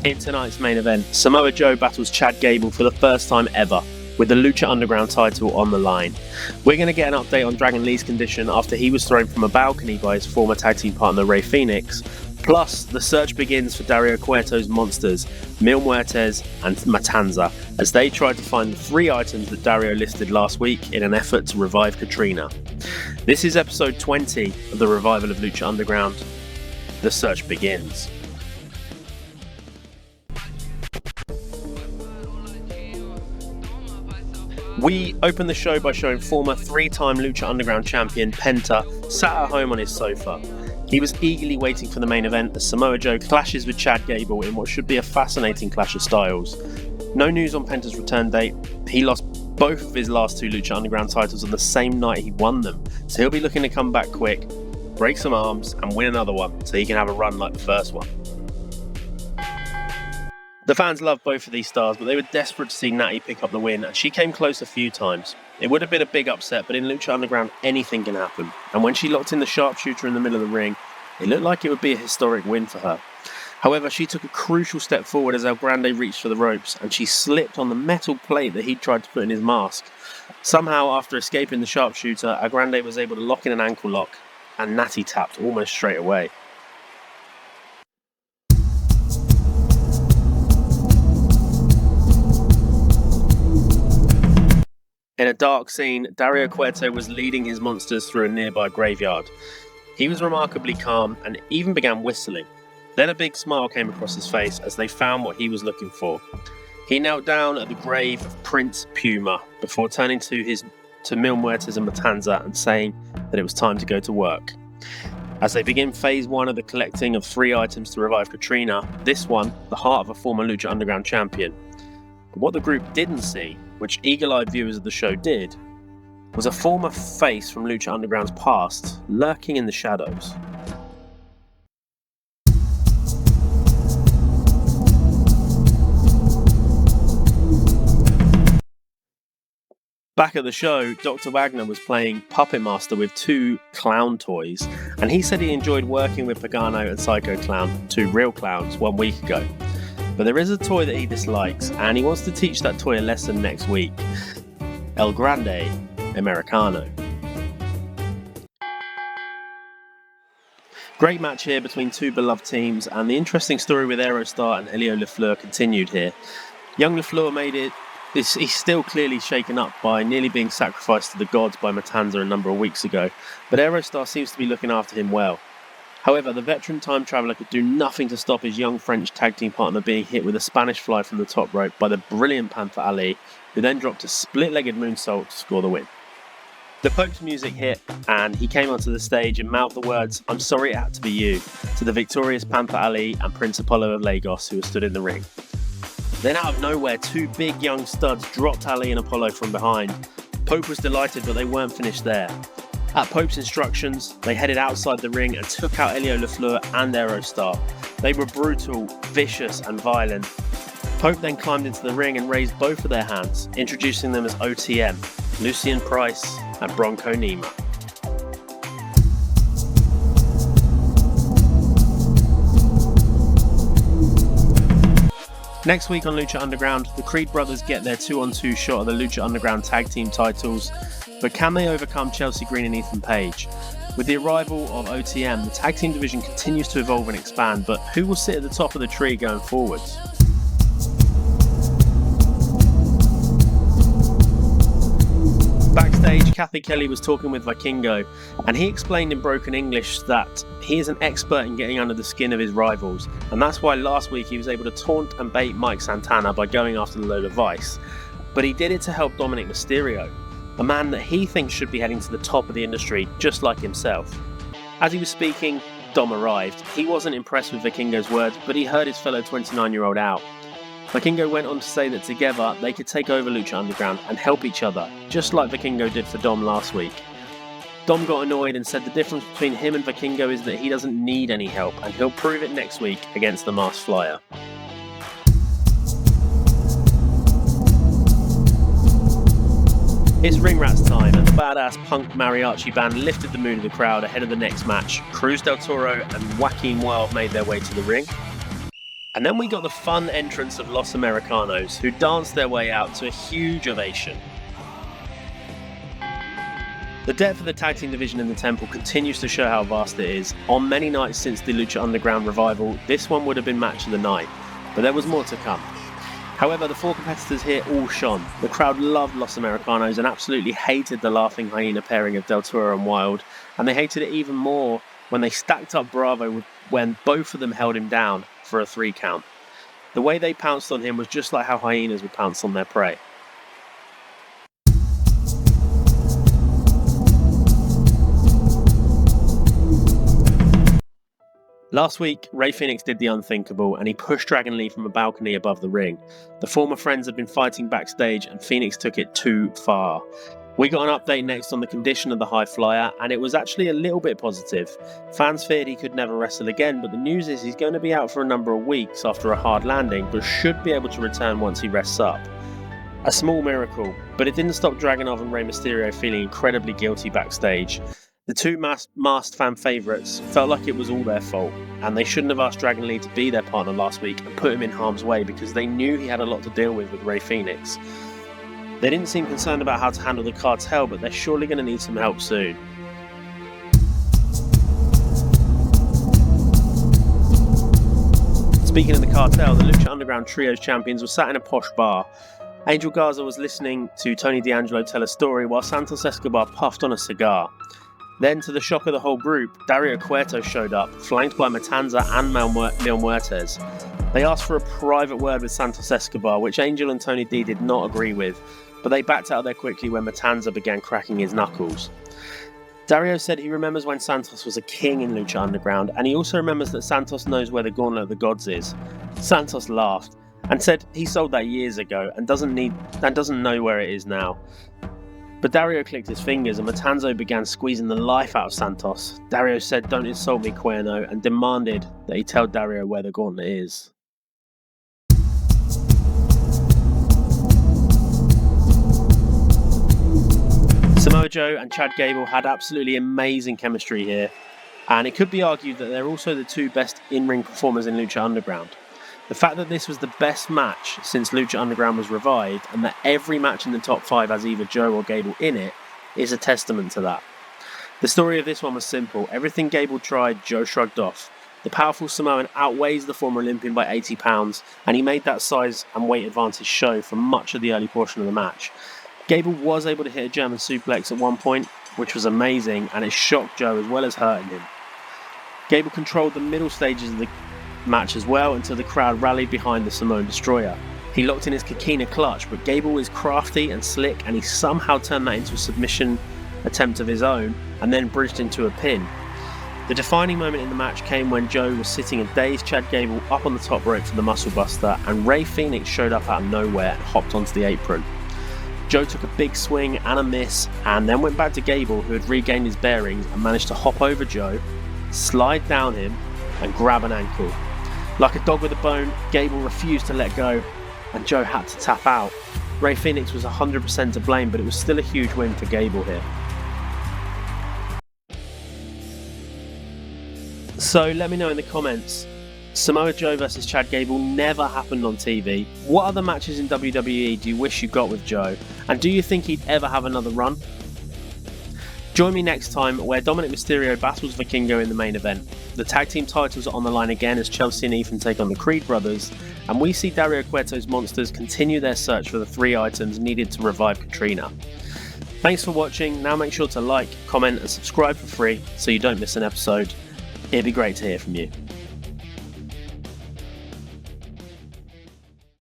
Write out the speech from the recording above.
In tonight's main event, Samoa Joe battles Chad Gable for the first time ever, with the Lucha Underground title on the line. We're going to get an update on Dragon Lee's condition after he was thrown from a balcony by his former tag team partner Rey Fenix. Plus, the search begins for Dario Cueto's monsters, Muertes and Matanza, as they try to find the 3 items that Dario listed last week in an effort to revive Catrina. This is episode 20 of the revival of Lucha Underground. The search begins. We open the show by showing former 3-time Lucha Underground champion Penta sat at home on his sofa. He was eagerly waiting for the main event as Samoa Joe clashes with Chad Gable in what should be a fascinating clash of styles. No news on Penta's return date. He lost both of his last 2 Lucha Underground titles on the same night he won them, so he'll be looking to come back quick, break some arms and win another one so he can have a run like the first one. The fans love both of these stars, but they were desperate to see Natty pick up the win, and she came close a few times. It would have been a big upset, but in Lucha Underground, anything can happen. And when she locked in the sharpshooter in the middle of the ring, it looked like it would be a historic win for her. However, she took a crucial step forward as El Grande reached for the ropes, and she slipped on the metal plate that he'd tried to put in his mask. Somehow, after escaping the sharpshooter, El Grande was able to lock in an ankle lock, and Natty tapped almost straight away. In a dark scene, Dario Cueto was leading his monsters through a nearby graveyard. He was remarkably calm and even began whistling. Then a big smile came across his face as they found what he was looking for. He knelt down at the grave of Prince Puma before turning to Mil Muertes and Matanza and saying that it was time to go to work. As they begin phase 1 of the collecting of 3 items to revive Catrina, this one, the heart of a former Lucha Underground champion. But what the group didn't see, which eagle-eyed viewers of the show did, was a former face from Lucha Underground's past lurking in the shadows. Back at the show, Dr. Wagner was playing Puppet Master with 2 clown toys, and he said he enjoyed working with Pagano and Psycho Clown, 2 real clowns, 1 week ago. But there is a toy that he dislikes, and he wants to teach that toy a lesson next week. El Grande Americano. Great match here between 2 beloved teams, and the interesting story with Aerostar and Elio LaFleur continued here. Young LaFleur made it. He's still clearly shaken up by nearly being sacrificed to the gods by Matanza a number of weeks ago, but Aerostar seems to be looking after him well. However, the veteran time traveller could do nothing to stop his young French tag team partner being hit with a Spanish fly from the top rope by the brilliant Panther Ali, who then dropped a split-legged moonsault to score the win. The Pope's music hit, and he came onto the stage and mouthed the words, "I'm sorry it had to be you," to the victorious Panther Ali and Prince Apollo of Lagos, who were stood in the ring. Then out of nowhere, 2 big young studs dropped Ali and Apollo from behind. Pope was delighted, but they weren't finished there. At Pope's instructions, they headed outside the ring and took out Elio LaFleur and Aerostar. They were brutal, vicious and violent. Pope then climbed into the ring and raised both of their hands, introducing them as OTM, Lucien Price and Bronco Nima. Next week on Lucha Underground, the Creed brothers get their 2-on-2 shot at the Lucha Underground tag team titles, but can they overcome Chelsea Green and Ethan Page? With the arrival of OTM, the tag team division continues to evolve and expand, but who will sit at the top of the tree going forwards? Backstage, Kathy Kelly was talking with Vikingo, and he explained in broken English that he is an expert in getting under the skin of his rivals, and that's why last week he was able to taunt and bait Mike Santana by going after the Lola Vice. But he did it to help Dominic Mysterio, a man that he thinks should be heading to the top of the industry, just like himself. As he was speaking, Dom arrived. He wasn't impressed with Vikingo's words, but he heard his fellow 29-year-old out. Vikingo went on to say that together they could take over Lucha Underground and help each other, just like Vikingo did for Dom last week. Dom got annoyed and said the difference between him and Vikingo is that he doesn't need any help, and he'll prove it next week against the Masked Flyer. It's Ring Rats time, and the badass punk mariachi band lifted the mood of the crowd ahead of the next match. Cruz del Toro and Joaquin Wilde made their way to the ring. And then we got the fun entrance of Los Americanos, who danced their way out to a huge ovation. The depth of the tag team division in the Temple continues to show how vast it is. On many nights since the Lucha Underground revival, this one would have been match of the night, but there was more to come. However, the four competitors here all shone. The crowd loved Los Americanos and absolutely hated the Laughing Hyena pairing of Del Toro and Wilde, and they hated it even more when they stacked up Bravo when both of them held him down for a 3 count. The way they pounced on him was just like how hyenas would pounce on their prey. Last week, Rey Fenix did the unthinkable and he pushed Dragon Lee from a balcony above the ring. The former friends had been fighting backstage and Fenix took it too far. We got an update next on the condition of the High Flyer, and it was actually a little bit positive. Fans feared he could never wrestle again, but the news is he's going to be out for a number of weeks after a hard landing, but should be able to return once he rests up. A small miracle, but it didn't stop Dragunov and Rey Mysterio feeling incredibly guilty backstage. The two masked fan favourites felt like it was all their fault, and they shouldn't have asked Dragon Lee to be their partner last week and put him in harm's way because they knew he had a lot to deal with Rey Fenix. They didn't seem concerned about how to handle the cartel, but they're surely going to need some help soon. Speaking of the cartel, the Lucha Underground Trios champions were sat in a posh bar. Angel Garza was listening to Tony D'Angelo tell a story while Santos Escobar puffed on a cigar. Then, to the shock of the whole group, Dario Cueto showed up, flanked by Matanza and Mil Muertes. They asked for a private word with Santos Escobar, which Angel and Tony D did not agree with, but they backed out there quickly when Matanza began cracking his knuckles. Dario said he remembers when Santos was a king in Lucha Underground, and he also remembers that Santos knows where the Gauntlet of the Gods is. Santos laughed and said he sold that years ago and doesn't know where it is now. But Dario clicked his fingers and Matanza began squeezing the life out of Santos. Dario said, "Don't insult me, Cuerno," and demanded that he tell Dario where the Gauntlet is. Samoa Joe and Chad Gable had absolutely amazing chemistry here, and it could be argued that they're also the two best in-ring performers in Lucha Underground. The fact that this was the best match since Lucha Underground was revived, and that every match in the top 5 has either Joe or Gable in it, is a testament to that. The story of this one was simple. Everything Gable tried, Joe shrugged off. The powerful Samoan outweighs the former Olympian by 80 pounds, and he made that size and weight advantage show for much of the early portion of the match. Gable was able to hit a German suplex at one point, which was amazing, and it shocked Joe as well as hurting him. Gable controlled the middle stages of the match as well until the crowd rallied behind the Samoan Destroyer. He locked in his Catrina clutch, but Gable is crafty and slick, and he somehow turned that into a submission attempt of his own and then bridged into a pin. The defining moment in the match came when Joe was sitting a dazed Chad Gable up on the top rope for the Muscle Buster, and Rey Fenix showed up out of nowhere and hopped onto the apron. Joe took a big swing and a miss, and then went back to Gable, who had regained his bearings and managed to hop over Joe, slide down him, and grab an ankle. Like a dog with a bone, Gable refused to let go, and Joe had to tap out. Rey Fenix was 100% to blame, but it was still a huge win for Gable here. So let me know in the comments, Samoa Joe versus Chad Gable never happened on TV. What other matches in WWE do you wish you got with Joe? And do you think he'd ever have another run? Join me next time where Dominic Mysterio battles Vikingo in the main event. The tag team titles are on the line again as Chelsea and Ethan take on the Creed brothers, and we see Dario Cueto's monsters continue their search for the 3 items needed to revive Catrina. Thanks for watching. Now make sure to like, comment and subscribe for free so you don't miss an episode. It'd be great to hear from you.